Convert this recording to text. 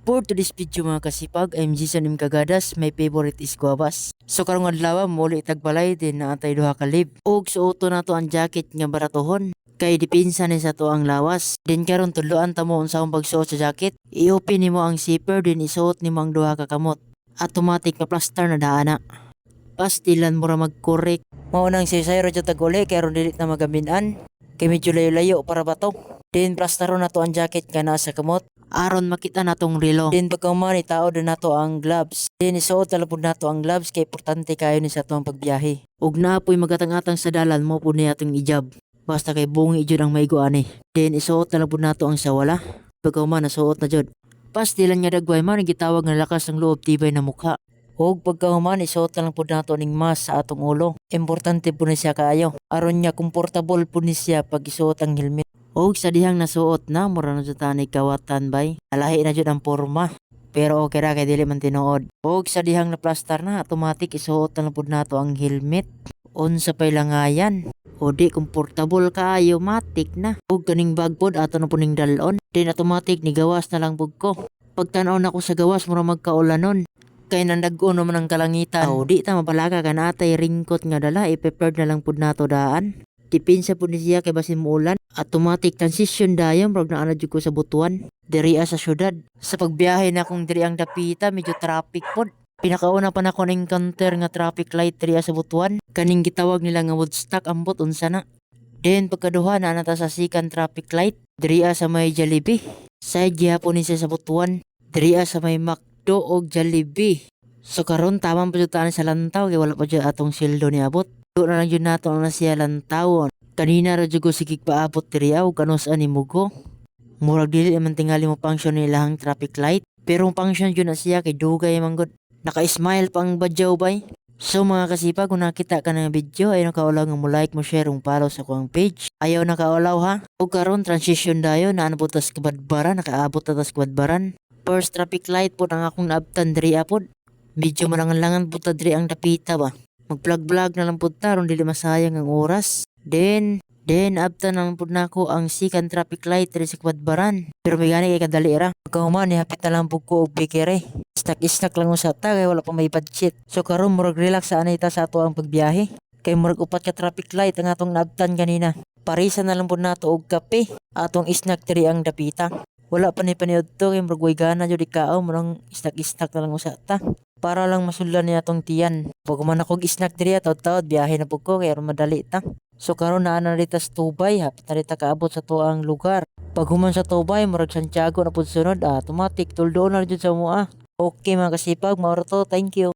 For today's video mga kasipag, I'm Jason M. Cagadas, my favorite is guavas. So karong adlaw muli tagbalay din na antay duha ka lib. Og suoto na to ang jacket nga baratohon. Kay dipinsa ni sa to ang lawas. Din karon tudloan ta mo unsahong pagsuot sa jacket. I-open nimo ang zipper din isuot nimo ang duha ka kamot. Automatic na plaster na daana. Pastilan mo ra mag-correct. Mao nang sisayro jud taguli kay aron dili na magamin-an. Kay medyo layo-layo para bato. Din plastaro na to ang jacket nga naa sa kamot. Aron makita natong relo. Din pagkahuman itao din nato ang gloves. Din isuot talapod nato ang gloves kay importante kayo ni sa atong pagbiyahe. Ug naapoy magatang-atang sa dalan mo po niya atong ijab. Basta kay bungi jud ang maigo ani. Din isuot talapod nato ang sawala. Pagkahuman nasuot na jud. Pastilan nga dagway man gitawag nga lakas ng loob tibay na mukha. Ug pagkahuman isuot lang pud nato ning mask sa atong ulo. Importante po ni siya kaayo. Aron niya komportable po ni siya pag isuot ang helmet. Og sa dihang nasuot na mura na jud tani kawatan bay. Alahi na jud ang porma. Pero okay ra kay dili man tinuod. Og sa dihang naplastar na automatic isuot na pud nato ang helmet. Unsa pay langayan. O di komportable kaayo matik na. Og kaning bag pod ato na puning dalon. Din automatic ni gawas na lang pud ko. Pagtan-aw na ko sa gawas mura magkaulanon. Kay nandag-on naman ang kalangitan. O di ta mapalaga kan atay ringkot nga dala i-prepared na lang pud nato daan. Dipinsa po ni siya kay basin muulan. Automatic transition dayon prog na jud ko sa butuan. Diri sa syudad. Sa pagbiyahe na kung diri ang dapita medyo traffic pod. Pinakauna pa na ko na-encounter nga traffic light diri sa butuan. Kaning gitawag nila nga Woodstock ambot unsa na. Then pagkaduha na nata sa second traffic light. Diri sa may Jollibee. Side gyapon ni siya sa butuan. Diri sa may McDo og Jollibee. So karon tamang pa jud sa lantaw kay wala pa jud atong sildo ni abot. Doon na lang yun nato na siya lantawon. Kanina radyo ko sigig paabot diriya o kanus-an ni Mugo. Murag dili man tingali mo function nila ang traffic light. Pero function yun na siya kay dugay manggod. Naka-smile pang badyaw bay. So mga kasipag kung nakita ka ng video ay nakaulaw nga mo like mo share ung follow sa kuang page. Ayaw nakaulaw ha. O karon transition dayo na nabutas kabadbaran nakaabot tatas kabadbaran. First traffic light po ang akong naabtan diriya pod. Medyo malangan-langan po ta diri ang dapita ba. Mag-vlog na lang po ta ron dili masayang ang oras. Then abtan na lang po na ako ang second traffic light diri sa Kabadbaran. Pero may gani kay kadali ra. Pagkahuman hapit na lang po ko og bikere. Snack lang sa ta kay wala pa may budget. So karon murag relax sa anay ta sa ato ang pagbiyahe. Kay murag upat ka traffic light ang atong naabtan kanina. Parisa na lang po nato og kape. Atong snack diri ang dapita. Wala pa ni paniud to kay murag way gana jud ikaaw murang snack na lang sa ta. Para lang masundan niya atong tiyan. Pag man ako snack diri taud-taud biyahe na pud ko kay aron madali ta. So karon naa na dita sa Tubay hapit na dita kaabot sa tuang lugar. Pag human sa Tubay murag Santiago na pud sunod automatic tuldo na jud sa mua. Okay mga kasipag, mauro to. Thank you.